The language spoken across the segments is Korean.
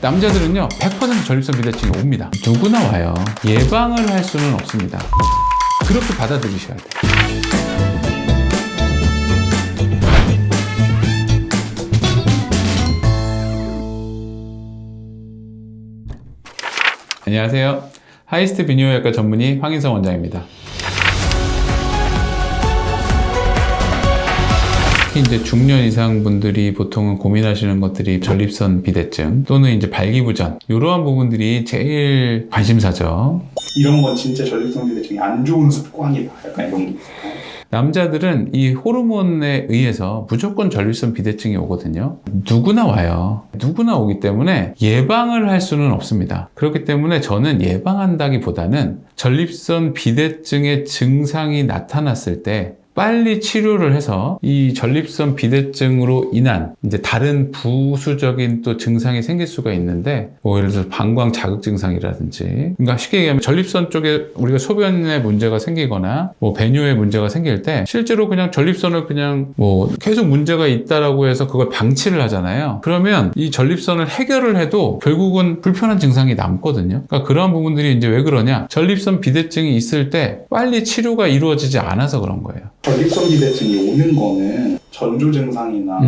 남자들은요 100% 전립선 비대증이 옵니다. 누구나 와요. 예방을 할 수는 없습니다. 그렇게 받아들이셔야 돼요. 안녕하세요. 하이스트 비뇨기과 전문의 황인성 원장입니다. 특히 이제 중년 이상 분들이 보통은 고민하시는 것들이 전립선 비대증 또는 이제 발기부전 이러한 부분들이 제일 관심사죠. 이런 건 진짜 전립선 비대증이 안 좋은 습관이다. 약간 이런 게 있어요. 남자들은 이 호르몬에 의해서 무조건 전립선 비대증이 오거든요. 누구나 와요. 누구나 오기 때문에 예방을 할 수는 없습니다. 그렇기 때문에 저는 예방한다기보다는 전립선 비대증의 증상이 나타났을 때 빨리 치료를 해서 이 전립선 비대증으로 인한 이제 다른 부수적인 또 증상이 생길 수가 있는데 뭐 예를 들어서 방광 자극 증상이라든지 그러니까 쉽게 얘기하면 전립선 쪽에 우리가 소변에 문제가 생기거나 뭐 배뇨에 문제가 생길 때 실제로 그냥 전립선을 그냥 뭐 계속 문제가 있다라고 해서 그걸 방치를 하잖아요. 그러면 이 전립선을 해결을 해도 결국은 불편한 증상이 남거든요. 그러니까 그러한 부분들이 이제 왜 그러냐? 전립선 비대증이 있을 때 빨리 치료가 이루어지지 않아서 그런 거예요. 전립선 비대증이 오는 거는 전조 증상이나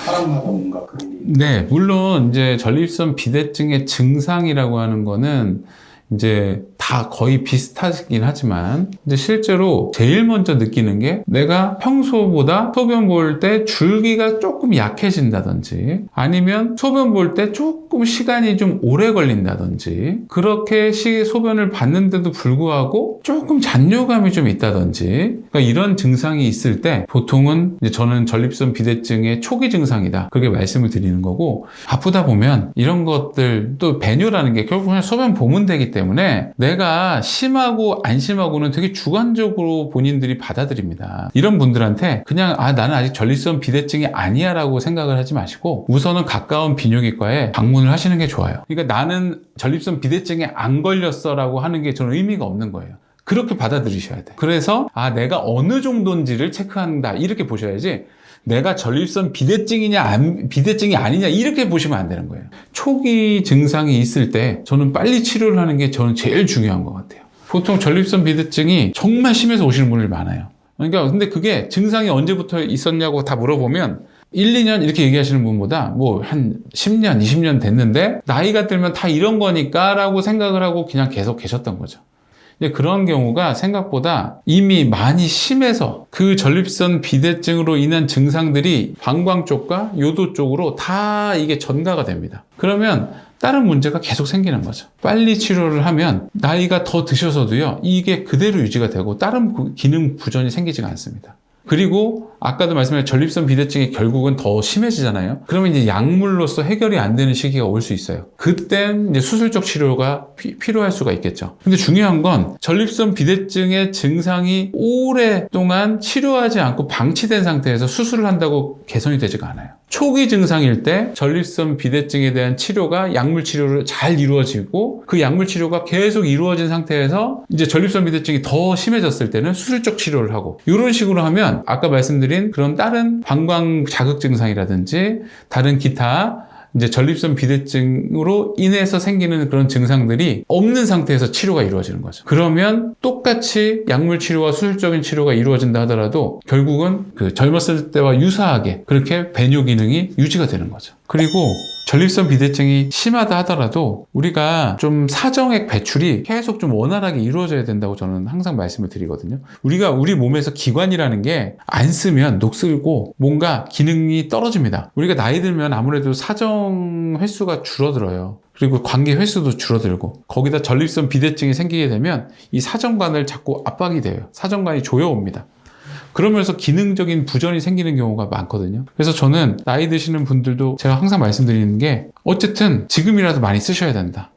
사람마다 뭔가 그런 게 네, 물론 이제 전립선 비대증의 증상이라고 하는 거는 이제 다 거의 비슷하긴 하지만 이제 실제로 제일 먼저 느끼는 게 내가 평소보다 소변 볼 때 줄기가 조금 약해진다든지 아니면 소변 볼 때 조금 시간이 좀 오래 걸린다든지 그렇게 소변을 봤는데도 불구하고 조금 잔뇨감이 좀 있다든지 그러니까 이런 증상이 있을 때 보통은 이제 저는 전립선 비대증의 초기 증상이다 그렇게 말씀을 드리는 거고 아프다 보면 이런 것들 또 배뇨라는 게 결국 그냥 소변 보면 되기 때문에 내가 심하고 안 심하고는 되게 주관적으로 본인들이 받아들입니다. 이런 분들한테 그냥 나는 아직 전립선 비대증이 아니야 라고 생각을 하지 마시고 우선은 가까운 비뇨기과에 방문을 하시는 게 좋아요. 그러니까 나는 전립선 비대증에 안 걸렸어 라고 하는 게 저는 의미가 없는 거예요. 그렇게 받아들이셔야 돼. 그래서 내가 어느 정도인지를 체크한다 이렇게 보셔야지 내가 전립선 비대증이 아니냐 이렇게 보시면 안 되는 거예요. 초기 증상이 있을 때 저는 빨리 치료를 하는 게 저는 제일 중요한 것 같아요. 보통 전립선 비대증이 정말 심해서 오시는 분들이 많아요. 그러니까 근데 그게 증상이 언제부터 있었냐고 다 물어보면 1, 2년 이렇게 얘기하시는 분보다 뭐 한 10년, 20년 됐는데 나이가 들면 다 이런 거니까 라고 생각을 하고 그냥 계속 계셨던 거죠. 그런 경우가 생각보다 이미 많이 심해서 그 전립선 비대증으로 인한 증상들이 방광 쪽과 요도 쪽으로 다 이게 전가가 됩니다. 그러면 다른 문제가 계속 생기는 거죠. 빨리 치료를 하면 나이가 더 드셔서도요, 이게 그대로 유지가 되고 다른 기능 부전이 생기지가 않습니다. 그리고 아까도 말씀드린 전립선 비대증이 결국은 더 심해지잖아요. 그러면 이제 약물로서 해결이 안 되는 시기가 올 수 있어요. 그땐 이제 수술적 치료가 필요할 수가 있겠죠. 근데 중요한 건 전립선 비대증의 증상이 오랫동안 치료하지 않고 방치된 상태에서 수술을 한다고 개선이 되지가 않아요. 초기 증상일 때 전립선 비대증에 대한 치료가 약물 치료를 잘 이루어지고 그 약물 치료가 계속 이루어진 상태에서 이제 전립선 비대증이 더 심해졌을 때는 수술적 치료를 하고 이런 식으로 하면 아까 말씀드린 그런 다른 방광 자극 증상이라든지 다른 기타 이제 전립선 비대증으로 인해서 생기는 그런 증상들이 없는 상태에서 치료가 이루어지는 거죠. 그러면 똑같이 약물 치료와 수술적인 치료가 이루어진다 하더라도 결국은 그 젊었을 때와 유사하게 그렇게 배뇨 기능이 유지가 되는 거죠. 그리고 전립선 비대증이 심하다 하더라도 우리가 좀 사정액 배출이 계속 좀 원활하게 이루어져야 된다고 저는 항상 말씀을 드리거든요. 우리 몸에서 기관이라는 게 안 쓰면 녹슬고 뭔가 기능이 떨어집니다. 우리가 나이 들면 아무래도 사정 횟수가 줄어들어요. 그리고 관계 횟수도 줄어들고 거기다 전립선 비대증이 생기게 되면 이 사정관을 자꾸 압박이 돼요. 사정관이 조여옵니다. 그러면서 기능적인 부전이 생기는 경우가 많거든요. 그래서 저는 나이 드시는 분들도 제가 항상 말씀드리는 게 어쨌든 지금이라도 많이 쓰셔야 된다.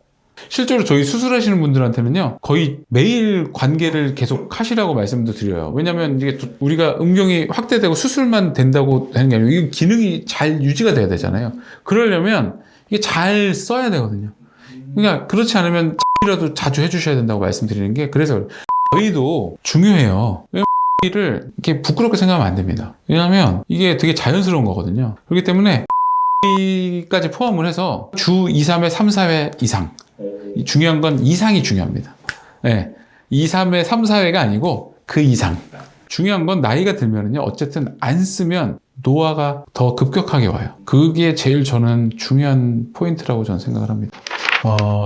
실제로 저희 수술하시는 분들한테는요 거의 매일 관계를 계속 하시라고 말씀도 드려요. 왜냐면 이게 우리가 음경이 확대되고 수술만 된다고 되는 게 아니고 이 기능이 잘 유지가 돼야 되잖아요. 그러려면 이게 잘 써야 되거든요. 그러니까 그렇지 않으면 이라도 자주 해주셔야 된다고 말씀드리는 게 그래서 저희도 중요해요. 를 이렇게 부끄럽게 생각하면 안 됩니다. 왜냐하면 이게 되게 자연스러운 거거든요. 그렇기 때문에 까지 포함을 해서 주 2, 3회, 3, 4회 이상. 이 중요한 건 이상이 중요합니다. 네. 2, 3회, 3, 4회가 아니고 그 이상. 중요한 건 나이가 들면은요, 어쨌든 안 쓰면 노화가 더 급격하게 와요. 그게 제일 저는 중요한 포인트라고 저는 생각을 합니다.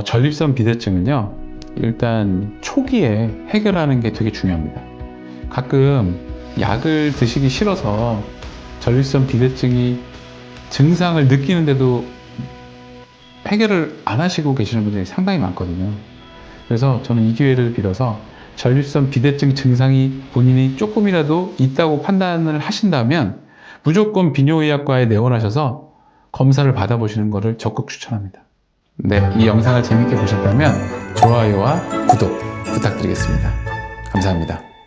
전립선 비대증은요, 일단 초기에 해결하는 게 되게 중요합니다. 가끔 약을 드시기 싫어서 전립선 비대증이 증상을 느끼는데도 해결을 안 하시고 계시는 분들이 상당히 많거든요. 그래서 저는 이 기회를 빌어서 전립선 비대증 증상이 본인이 조금이라도 있다고 판단을 하신다면 무조건 비뇨의학과에 내원하셔서 검사를 받아보시는 것을 적극 추천합니다. 네, 이 영상을 재밌게 보셨다면 좋아요와 구독 부탁드리겠습니다. 감사합니다.